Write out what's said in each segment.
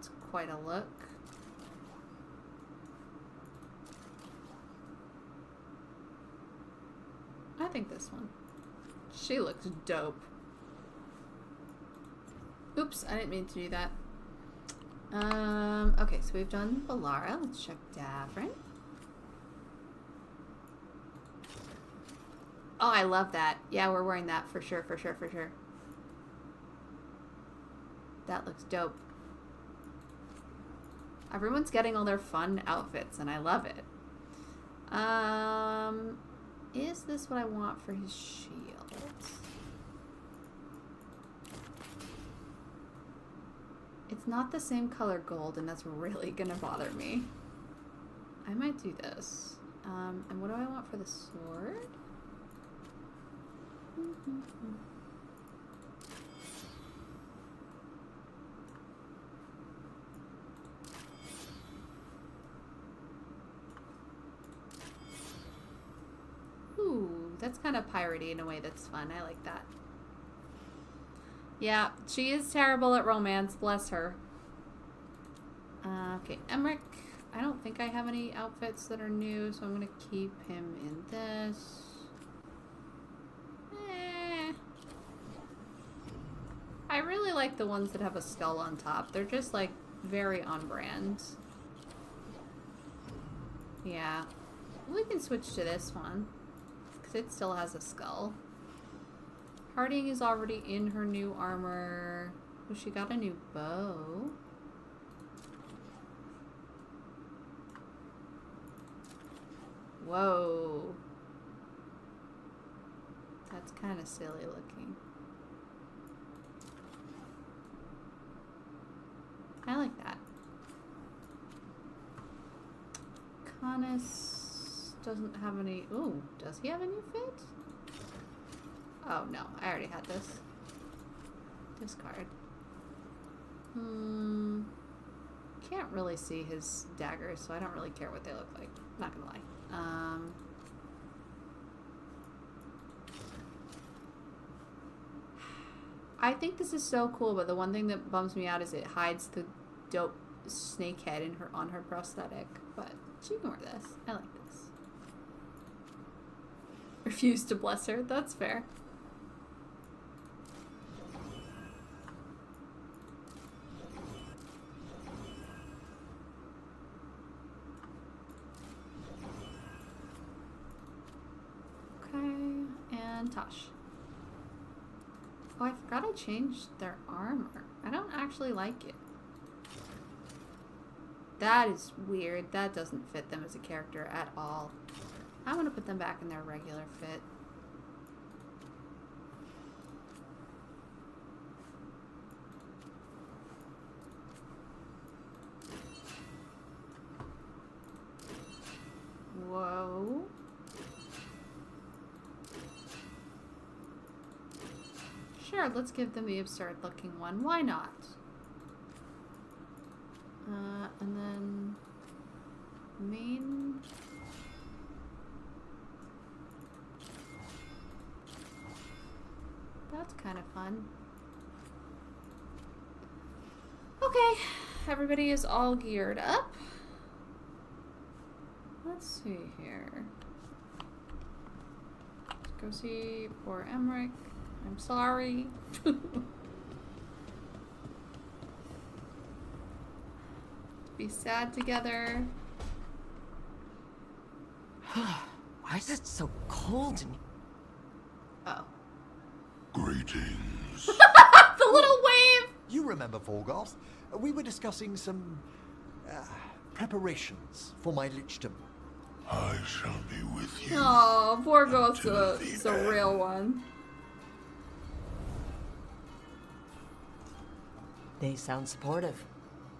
That's quite a look. I think this one. She looks dope. Oops, I didn't mean to do that. Okay, so we've done Balara. Let's check Davrin. Oh, I love that. Yeah, we're wearing that for sure, for sure, for sure. That looks dope. Everyone's getting all their fun outfits, and I love it. Is this what I want for his shield? It's not the same color gold, and that's really gonna bother me. I might do this. And what do I want for the sword? Ooh, that's kind of piratey in a way that's fun. I like that. Yeah, she is terrible at romance. Bless her. Okay, Emmerich. I don't think I have any outfits that are new, so I'm going to keep him in this. I really like the ones that have a skull on top. They're just, like, very on brand. Yeah. We can switch to this one, because it still has a skull. Harding is already in her new armor. Oh, she got a new bow. Whoa. That's kind of silly looking. I like that. Canis doesn't have any... Ooh, does he have a new fit? Oh, no. I already had this. Discard. Can't really see his daggers, so I don't really care what they look like. Not gonna lie. I think this is so cool, but the one thing that bums me out is it hides the dope snake head in her on her prosthetic. But she can wear this. I like this. Refuse to bless her. That's fair. Okay, and Tosh. Oh, I forgot I changed their armor. I don't actually like it. That is weird. That doesn't fit them as a character at all. I'm gonna put them back in their regular fit. Whoa. Sure, let's give them the absurd looking one. Why not? And then main. That's kind of fun. Okay, everybody is all geared up. Let's see here. Let's go see poor Emmerich. I'm sorry. Be sad together. Why is it so cold in... Oh. Greetings. The little wave! You remember Vorgoth? We were discussing some preparations for my lichdom. I shall be with you. Oh, Vorgoth's a real one. They sound supportive.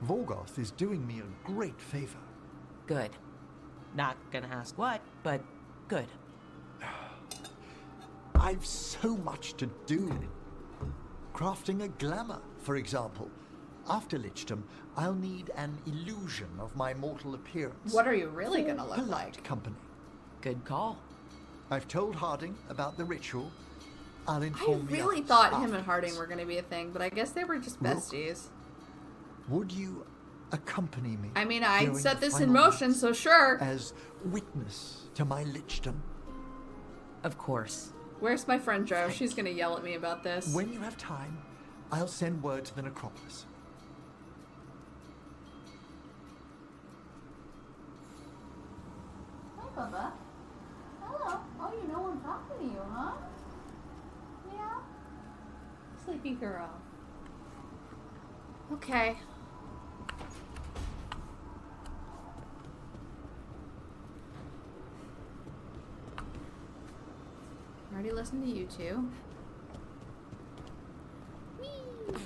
Vorgoth is doing me a great favor. Good. Not gonna ask what, but good. I've so much to do. Crafting a glamour, for example. After lichdom, I'll need an illusion of my mortal appearance. What are you really gonna look Polite like? company. Good call. I've told Harding about the ritual. I'll I inform the really others thought him and afterwards. Harding were gonna be a thing, but I guess they were just Rook? besties. Would you accompany me? I mean, I during set the this in final motion, so sure. as witness to my lichdom? Of course. Where's my friend Jo? She's gonna yell at me about this. When you have time, I'll send word to the necropolis. Hi, Bubba. Hello. Oh, you know I'm talking to you, huh? Yeah. Sleepy girl. Okay. Already listened to you two. Whee!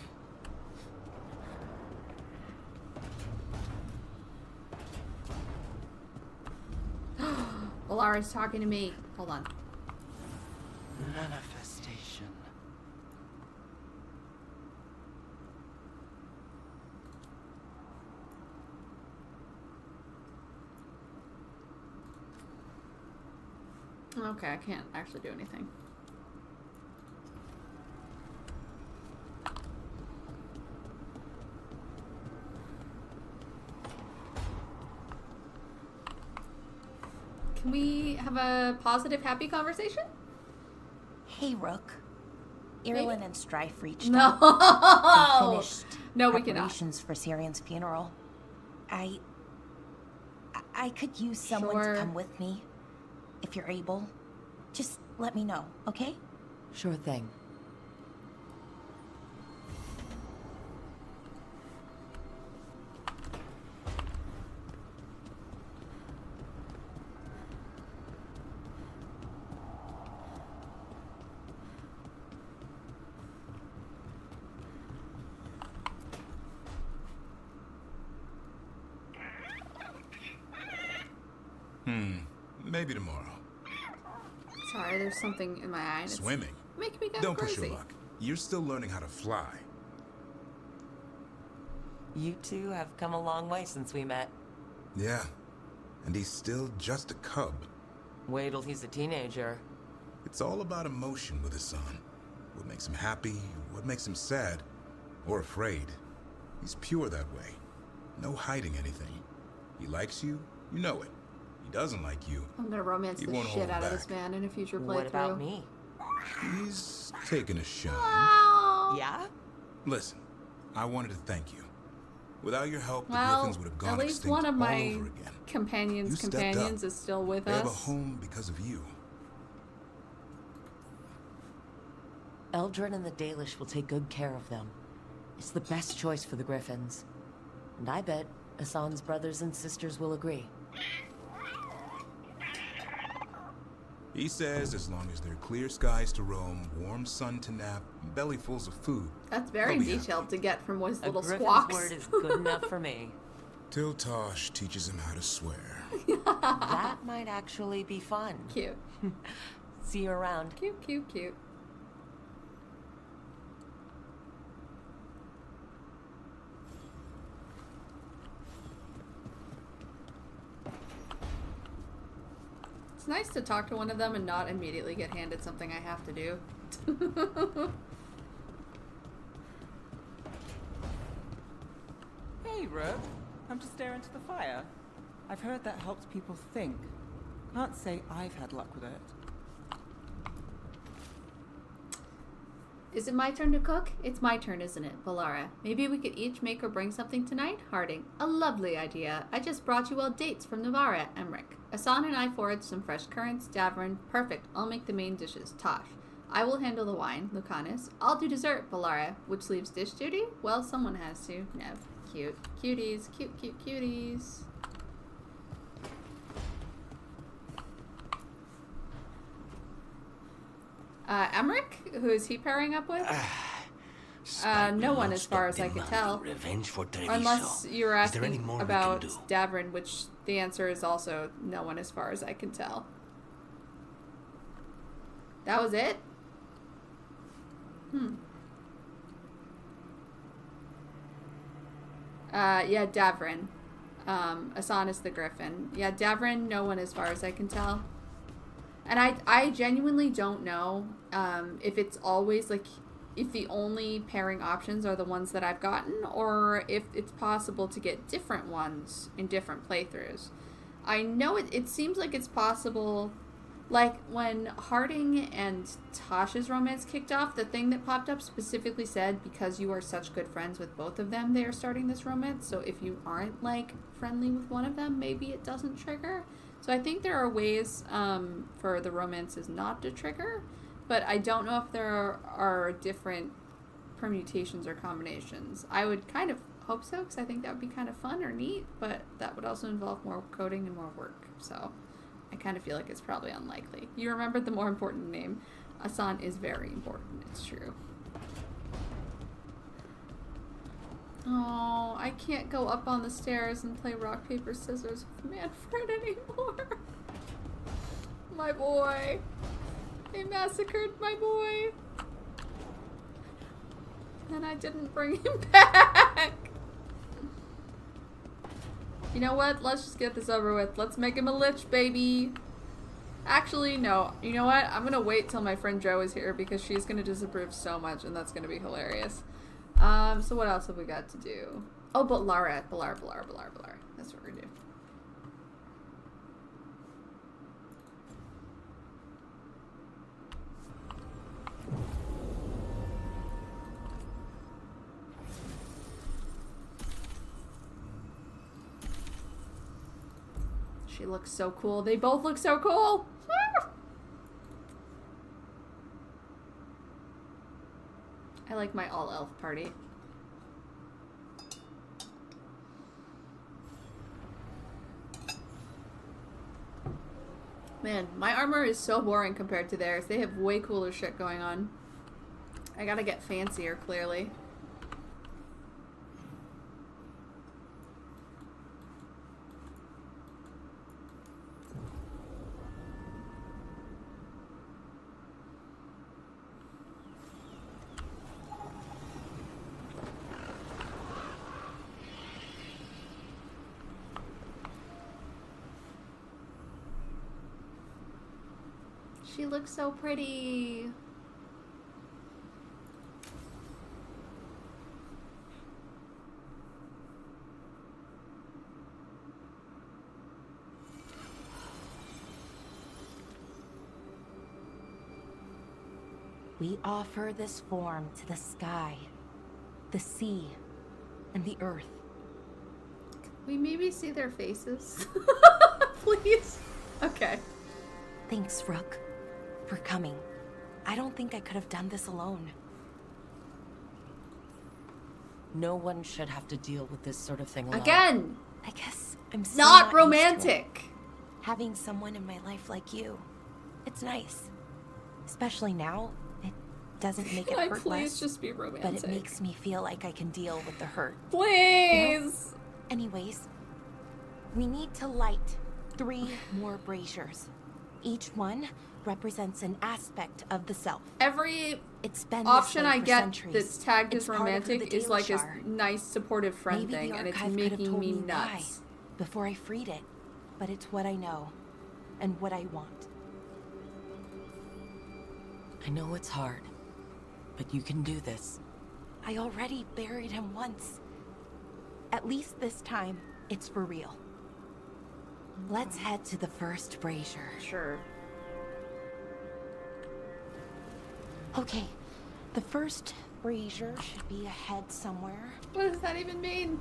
Valara's talking to me. Hold on. Manifestation. Okay, I can't actually do anything. Can we have a positive, happy conversation? Hey, Rook. Irulan and Strife reached No. out and finished No, we cannot. preparations for Syrian's funeral. I could use someone Sure. to come with me. If you're able, just let me know, okay? Sure thing. Maybe tomorrow. Sorry, there's something in my eye. And it's Swimming? making me go Don't crazy. push your luck. You're still learning how to fly. You two have come a long way since we met. Yeah. And he's still just a cub. Wait till he's a teenager. It's all about emotion with his son. What makes him happy, what makes him sad, or afraid. He's pure that way. No hiding anything. He likes you, you know it. He doesn't like you. I'm gonna romance He the won't shit hold out of back. this man in a future playthrough. What about me? He's taking a shine. Wow. Yeah? Listen, I wanted to thank you. Without your help, the Well, Griffins would have gone at least extinct one of all my over again. companions' You stepped companions up. is still with They have a us. home because of you. Eldrin and the Dalish will take good care of them. It's the best choice for the Griffins. And I bet Hassan's brothers and sisters will agree. He says as long as there are clear skies to roam, warm sun to nap, and bellyfuls of food, That's very I'll be detailed to get from his A little Griffin's squawks. word is good enough for me. till Tosh teaches him how to swear. That might actually be fun. Cute. See you around. Cute, cute, cute. It's nice to talk to one of them and not immediately get handed something I have to do. Hey, Rook. Come to stare into the fire. I've heard that helps people think. Can't say I've had luck with it. Is it my turn to cook? It's my turn, isn't it, Valara? Maybe we could each make or bring something tonight? Harding. A lovely idea. I just brought you all dates from Navarra, Emmerich. Asan and I foraged some fresh currants. Davrin. Perfect. I'll make the main dishes. Tosh. I will handle the wine. Lucanus. I'll do dessert, Valara. Which leaves dish duty? Well, someone has to. Nev. Cute. Cuties. Cute, cute cuties. Emmerich? Who is he pairing up with? No one as far as I can tell. Revenge for Treviso. Unless you're Is there any asking more we about can do? Davrin, which the answer is also no one as far as I can tell. That was it? Yeah, Davrin. Asan is the Griffin. Yeah, Davrin, no one as far as I can tell. And I genuinely don't know if it's always, like, if the only pairing options are the ones that I've gotten, or if it's possible to get different ones in different playthroughs. I know it seems like it's possible. Like, when Harding and Tasha's romance kicked off, the thing that popped up specifically said, because you are such good friends with both of them, they are starting this romance. So if you aren't, like, friendly with one of them, maybe it doesn't trigger. So I think there are ways for the romances not to trigger, but I don't know if there are different permutations or combinations. I would kind of hope so, because I think that would be kind of fun or neat, but that would also involve more coding and more work, so I kind of feel like it's probably unlikely. You remembered the more important name. Asan is very important, it's true. Oh, I can't go up on the stairs and play rock, paper, scissors with Manfred anymore. My boy. They massacred my boy. And I didn't bring him back. You know what? Let's just get this over with. Let's make him a lich, baby. Actually, no. You know what? I'm gonna wait till my friend Jo is here because she's gonna disapprove so much and that's gonna be hilarious. So what else have we got to do? Oh, but Balar. That's what we're gonna do. She looks so cool. They both look so cool. I like my all-elf party. Man, my armor is so boring compared to theirs. They have way cooler shit going on. I gotta get fancier, clearly. She looks so pretty. We offer this form to the sky, the sea, and the earth. Can we maybe see their faces? Please? Okay. Thanks, Rook, for coming. I don't think I could have done this alone. No one should have to deal with this sort of thing alone. Again! I guess I'm still Not used to it. romantic! Having someone in my life like you, it's nice. Especially now, it doesn't make it Can I hurt please less, just be but romantic? it makes me feel like I can deal with the hurt. Please! Anyways, we need to light 3 more braziers. Each one represents an aspect of the self. Every It's been option this way I for get centuries. that's tagged It's as part of romantic the is like a Daily Shard. nice supportive friend Maybe thing, the and it's archive could have making told me me why nuts. before I freed it, but it's what I know and what I want. I know it's hard, but you can do this. I already buried him once. At least this time, it's for real. Let's head to the first brazier. Sure. Okay, the first brazier should be ahead somewhere. What does that even mean?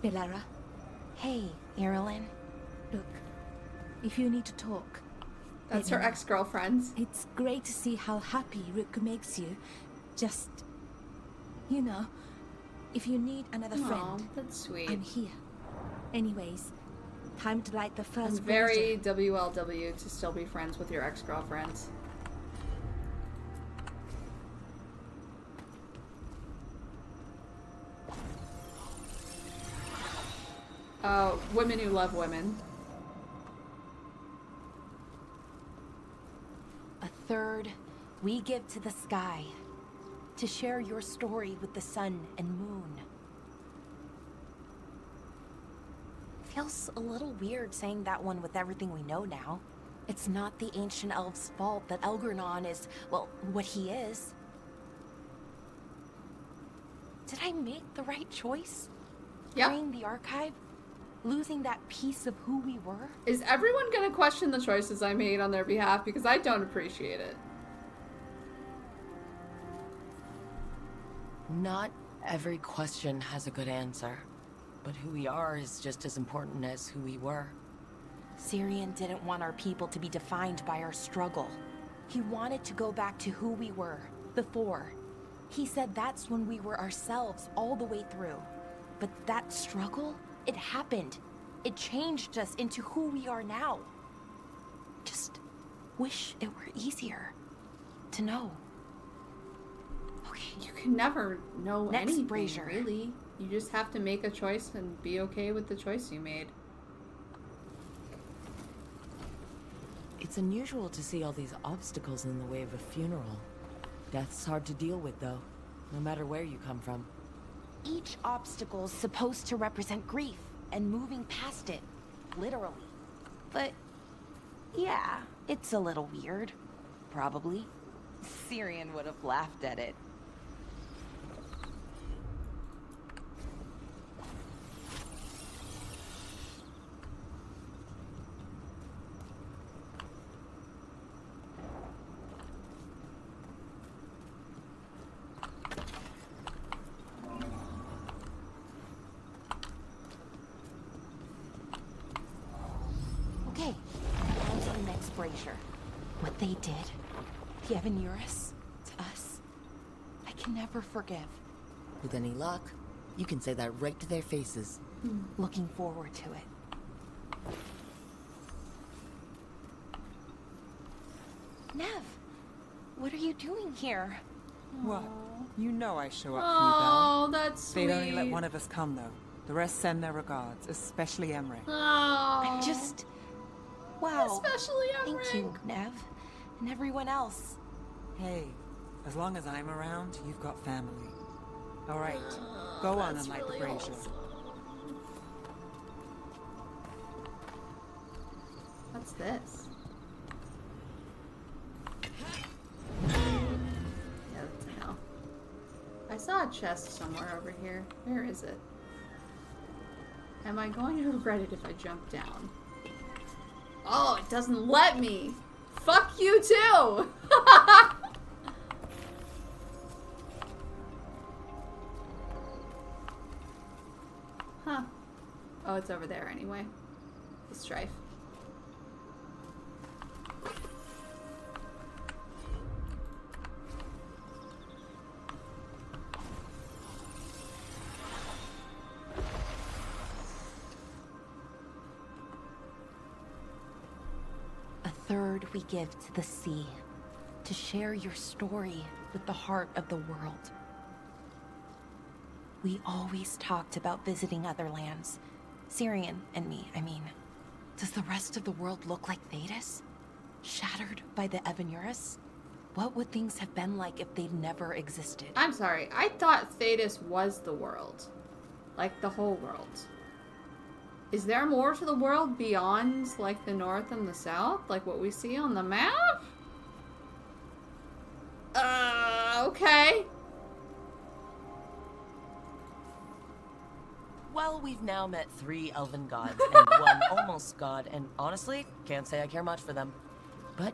Belara, Hey, Irulan. look, if you need to talk, That's let her me know. ex-girlfriend. It's great to see how happy Rook makes you. Just, you know, if you need another Aw, friend, that's sweet. I'm here. Anyways, time to light the I'm first very brazier. WLW to still be friends with your ex-girlfriends. Women who love women. third, we give to the sky to share your story with the sun and moon. Feels a little weird saying that one with everything we know now. It's not the ancient elves' fault that Elgernon is, well, what he is. Did I make the right choice? Yeah. Freeing the archive? Losing that piece of who we were? Is everyone gonna question the choices I made on their behalf? Because I don't appreciate it. Not every question has a good answer, but who we are is just as important as who we were. Syrian didn't want our people to be defined by our struggle. He wanted to go back to who we were before. He said that's when we were ourselves all the way through. But that struggle, it happened. It changed us into who we are now. Just wish it were easier to know. Okay. You can never know Next, anything, Brazier. really. You just have to make a choice and be okay with the choice you made. It's unusual to see all these obstacles in the way of a funeral. Death's hard to deal with, though, no matter where you come from. Each obstacle's supposed to represent grief and moving past it, literally. But, yeah, it's a little weird. Probably. Syrian would have laughed at it. Okay, on to the next Brazier. What they did, the Evanurus, to us, I can never forgive. With any luck, you can say that right to their faces. Looking forward to it. Nev, what are you doing here? What? You know I show up Oh, for that's you, Belle. sweet. They'd only let one of us come, though. The rest send their regards, especially Emmerich. Oh. I'm just... Wow. Especially Thank Emmerich. you, Nev. And everyone else. Hey, as long as I'm around, you've got family. All right, go on That's and light really the brazier. wholesome. What's this? Yeah, that's a no. I saw a chest somewhere over here. Where is it? Am I going to regret it if I jump down? Oh, it doesn't let me! Fuck you too! Huh. Oh, it's over there anyway. The strife. A third we give to the sea, to share your story with the heart of the world. We always talked about visiting other lands. Syrian and me, I mean. Does the rest of the world look like Thedas? Shattered by the Evanurus? What would things have been like if they'd never existed? I'm sorry, I thought Thedas was the world. Like the whole world. Is there more to the world beyond, like, the north and the south? Like what we see on the map? Okay. Well, we've now met 3 elven gods and 1 almost god, and honestly, can't say I care much for them. But,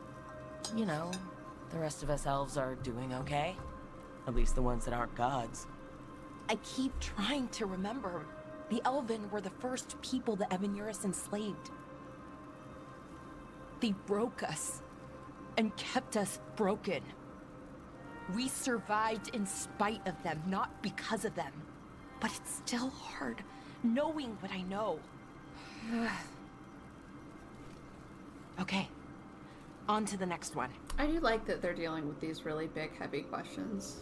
you know, the rest of us elves are doing okay. At least the ones that aren't gods. I keep trying to remember. The Elven were the first people the Evanurus enslaved. They broke us and kept us broken. We survived in spite of them, not because of them. But it's still hard, knowing what I know. Okay, on to the next one. I do like that they're dealing with these really big, heavy questions.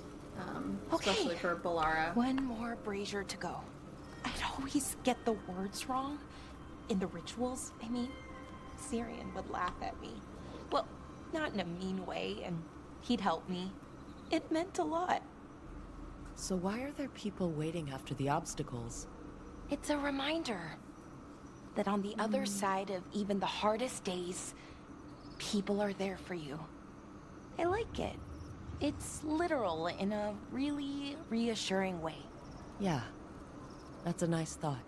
Okay. Especially for Balara. One more brazier to go. I'd always get the words wrong. In the rituals, I mean. Syrian would laugh at me. Well, Not in a mean way, and he'd help me. It meant a lot. So why are there people waiting after the obstacles? It's a reminder that on the other side of even the hardest days, people are there for you. I like it. It's literal in a really reassuring way. Yeah, that's a nice thought.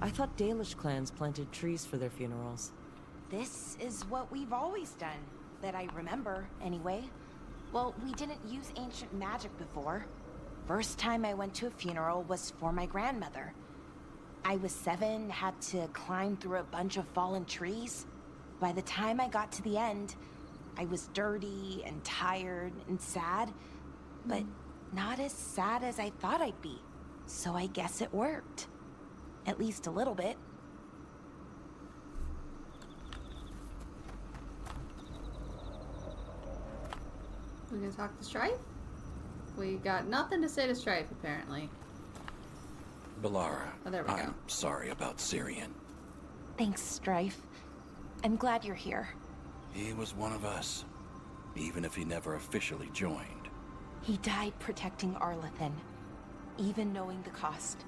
I thought Dalish clans planted trees for their funerals. This is what we've always done, that I remember, anyway. Well, we didn't use ancient magic before. First time I went to a funeral was for my grandmother. I was 7, had to climb through a bunch of fallen trees. By the time I got to the end, I was dirty and tired and sad, but not as sad as I thought I'd be. So I guess it worked. At least a little bit. We're gonna talk to Strife? We got nothing to say to Strife, apparently. Balara, Oh, there we go. I'm sorry about Syrian. Thanks, Strife. I'm glad you're here. He was one of us, even if he never officially joined. He died protecting Arlathan, even knowing the cost.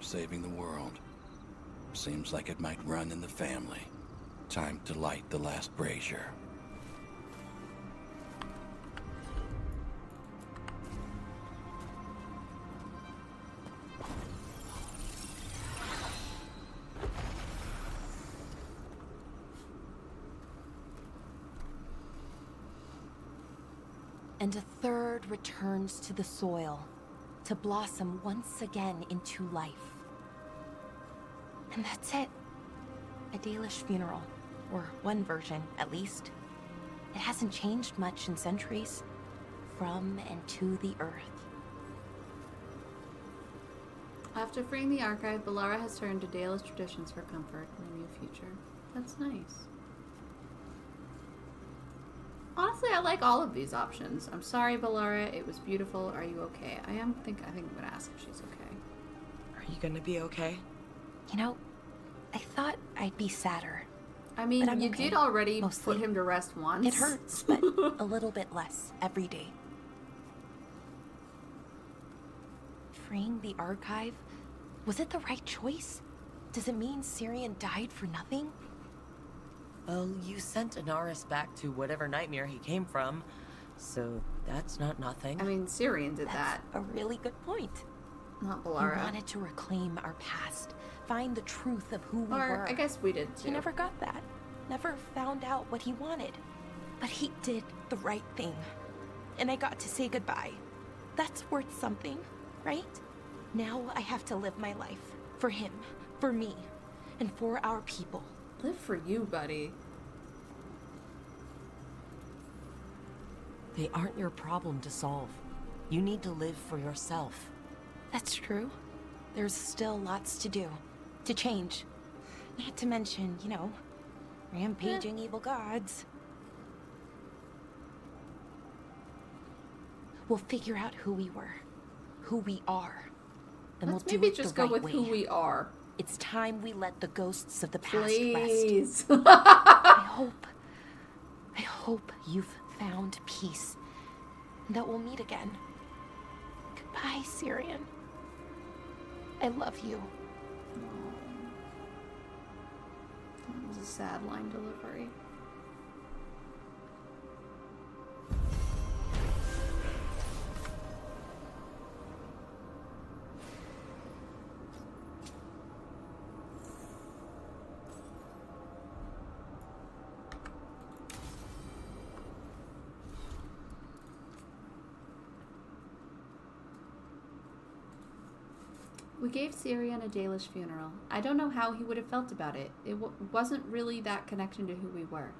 Saving the world. Seems like it might run in the family. Time to light the last brazier. And a third returns to the soil, to blossom once again into life. And that's it. A Dalish funeral, or one version, at least. It hasn't changed much in centuries, from and to the earth. After freeing the archive, Balara has turned to Dalish traditions for comfort in a new future. That's nice. Honestly, I like all of these options. I'm sorry, Balara. It was beautiful. Are you okay? I think I'm gonna ask if she's okay. Are you gonna be okay? You know, I thought I'd be sadder. I mean, But I'm you okay. did already Mostly. put him to rest once. It hurts, but a little bit less every day. Freeing the archive? Was it the right choice? Does it mean Syrian died for nothing? Well, you sent Anaris back to whatever nightmare he came from, so that's not nothing. I mean, Syrian did That's that, a really good point. not He Balara. wanted to reclaim our past, find the truth of who we Or, were. I guess we did too. He never got that. Never found out what he wanted. But he did the right thing. And I got to say goodbye. That's worth something, right? Now I have to live my life. For him, for me, and for our people. Live for you, buddy. They aren't your problem to solve. You need to live for yourself. That's true. There's still lots to do. To change. Not to mention, rampaging evil gods. We'll figure out who we were. Who we are. And Let's we'll do maybe it just the go right with way. who we are. It's time we let the ghosts of the past rest. Please. I hope you've found peace. And that we'll meet again. Goodbye, Syrian. I love you. That was a sad line delivery. We gave Syrian a Dalish funeral. I don't know how he would have felt about it. It wasn't really that connection to who we were.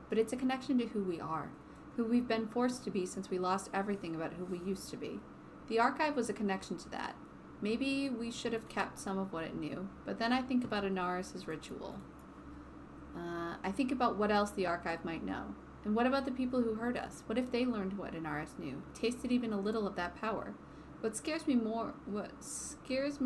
But it's a connection to who we are. Who we've been forced to be since we lost everything about who we used to be. The archive was a connection to that. Maybe we should have kept some of what it knew. But then I think about Anaris' ritual. I think about what else the archive might know. And what about the people who hurt us? What if they learned what Inaris knew, tasted even a little of that power? What scares me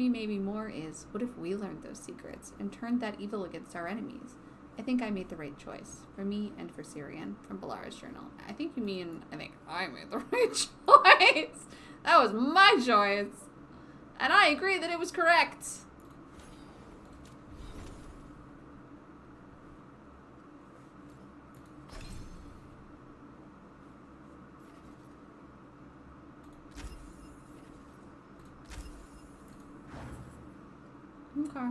maybe more is, what if we learned those secrets and turned that evil against our enemies? I think I made the right choice. For me and for Syrian. From Balara's journal. I think I made the right choice. That was my choice. And I agree that it was correct. Okay.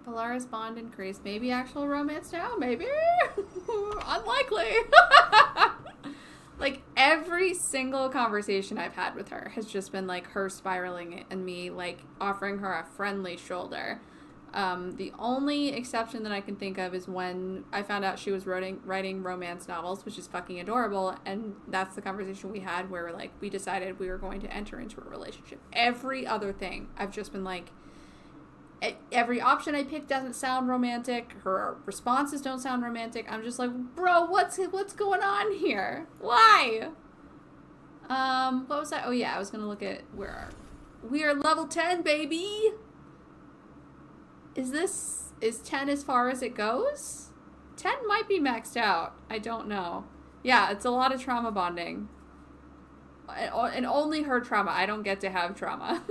Balara's bond increased. Maybe actual romance now? Maybe? Unlikely. Like, every single conversation I've had with her has just been, like, her spiraling and me, like, offering her a friendly shoulder. The only exception that I can think of is when I found out she was writing romance novels, which is fucking adorable, and that's the conversation we had where, like, we decided we were going to enter into a relationship. Every other thing, I've just been like, every option I pick doesn't sound romantic. Her responses don't sound romantic. I'm just like, bro, what's going on here? Why? What was that? Oh yeah, I was gonna look at we are level 10, baby. Is 10 as far as it goes? 10 might be maxed out. I don't know. Yeah, it's a lot of trauma bonding. And only her trauma. I don't get to have trauma.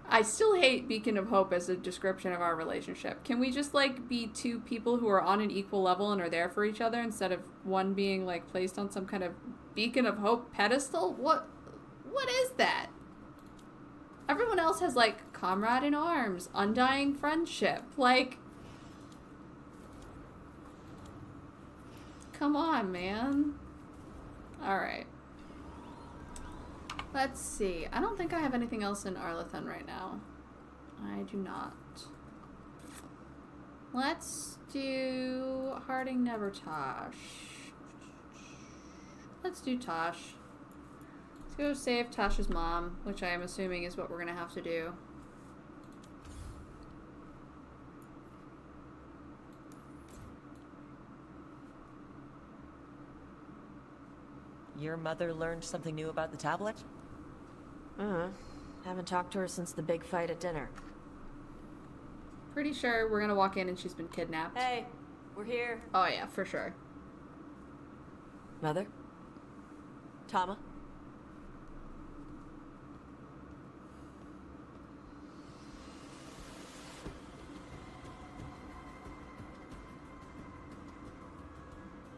I still hate Beacon of Hope as a description of our relationship. Can we just, like, be two people who are on an equal level and are there for each other instead of one being, like, placed on some kind of Beacon of Hope pedestal? What is that? Everyone else has, like, comrade in arms, undying friendship. Like, come on, man. Alright. Let's see. I don't think I have anything else in Arlathan right now. I do not. Let's do Harding Never Tosh. Let's do Tosh. Let's go save Tosh's mom, which I am assuming is what we're gonna have to do. Your mother learned something new about the tablet? Haven't talked to her since the big fight at dinner. Pretty sure we're gonna walk in and she's been kidnapped. Hey, we're here. Oh yeah, for sure. Mother? Tama?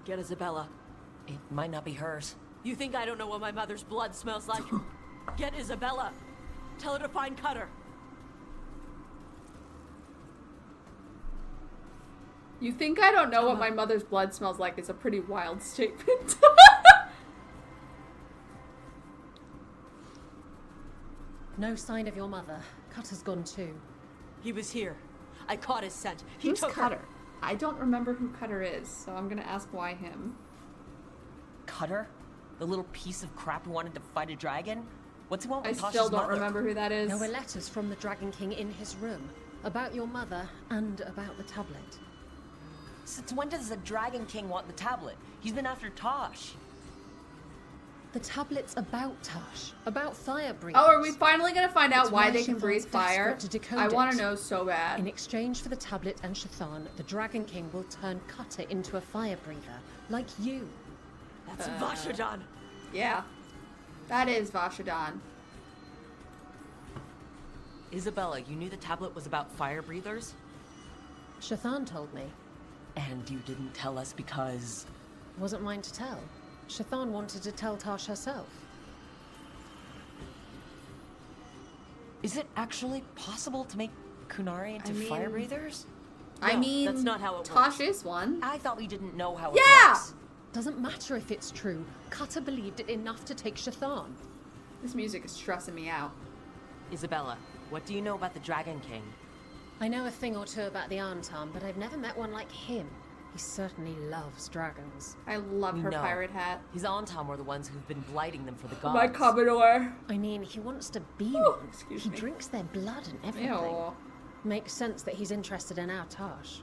Get Isabella. It might not be hers. You think I don't know what my mother's blood smells like? Get Isabella. Tell her to find Cutter. You think I don't know what my mother's blood smells like is a pretty wild statement. No sign of your mother. Cutter's gone too. He was here. I caught his scent. He Who's took Cutter? her. I don't remember who Cutter is, so I'm gonna ask why him. Cutter? The little piece of crap who wanted to fight a dragon? What's he want I with Tasha's still don't mother? remember who that is. There were letters from the Dragon King in his room about your mother and about the tablet. Since when does the Dragon King want the tablet? He's been after Tosh. The tablet's about Tosh, about fire breathers. Oh, are we finally gonna find out It's why why they can Shathan's breathe fire? desperate to decode I want to it. know so bad. In exchange for the tablet and Shathan, the Dragon King will turn Cutter into a fire breather, like you. That's Vashadan. Yeah, that is Vashadan. Isabella, you knew the tablet was about fire breathers? Shathan told me. And you didn't tell us because... Wasn't mine to tell. Shathan wanted to tell Tosh herself. Is it actually possible to make Kunari into fire breathers? I No, mean, that's not how it Tosh works. is one. I thought we didn't know how it Yeah! works. Doesn't matter if it's true. Cutter believed it enough to take Shathan. This music is stressing me out. Isabella, what do you know about the Dragon King? I know a thing or two about the Arntam, but I've never met one like him. He certainly loves dragons. I love her No. pirate hat. His Antam were the ones who've been blighting them for the gods. My Commodore. I mean, he wants to be Oh, one. excuse He me. drinks their blood and everything. Ew. Makes sense that he's interested in our Tosh.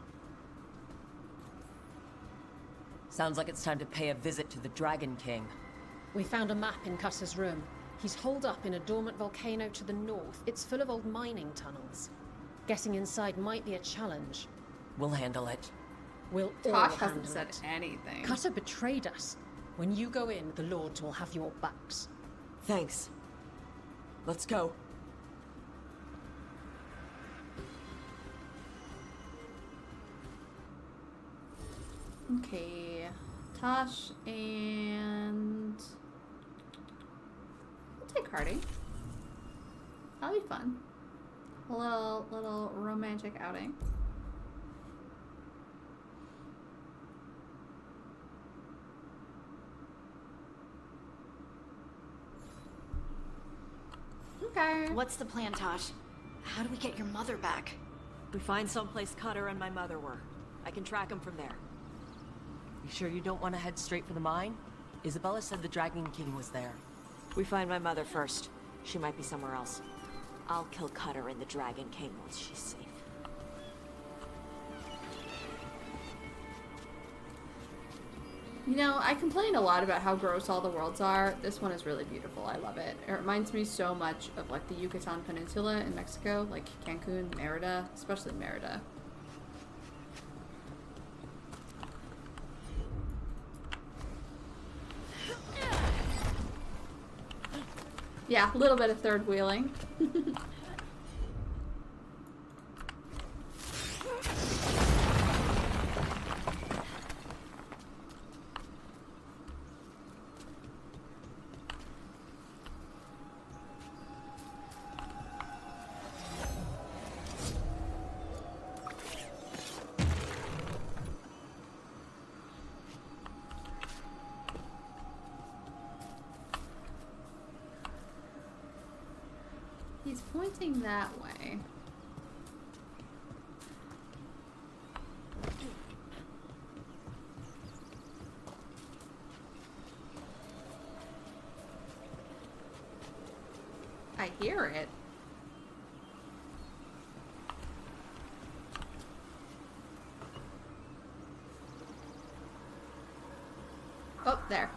Sounds like it's time to pay a visit to the Dragon King. We found a map in Cutter's room. He's holed up in a dormant volcano to the north. It's full of old mining tunnels. Getting inside might be a challenge. We'll handle it. We'll all Tosh handle hasn't said it. anything. Cutter betrayed us. When you go in, the Lords will have your backs. Thanks. Let's go. Okay. Tosh and... I'll take Hardy. That'll be fun. A little romantic outing. Okay. What's the plan, Tosh? How do we get your mother back? We find someplace Cutter and my mother were. I can track them from there. You sure you don't want to head straight for the mine? Isabella said the Dragon King was there. We find my mother first. She might be somewhere else. I'll kill Cutter and the Dragon King once she's safe. You know, I complain a lot about how gross all the worlds are. This one is really beautiful. I love it. It reminds me so much of like the Yucatan Peninsula in Mexico, like Cancun, Merida, especially Merida. Yeah, a little bit of third wheeling. He's pointing that way. I hear it. Oh, there.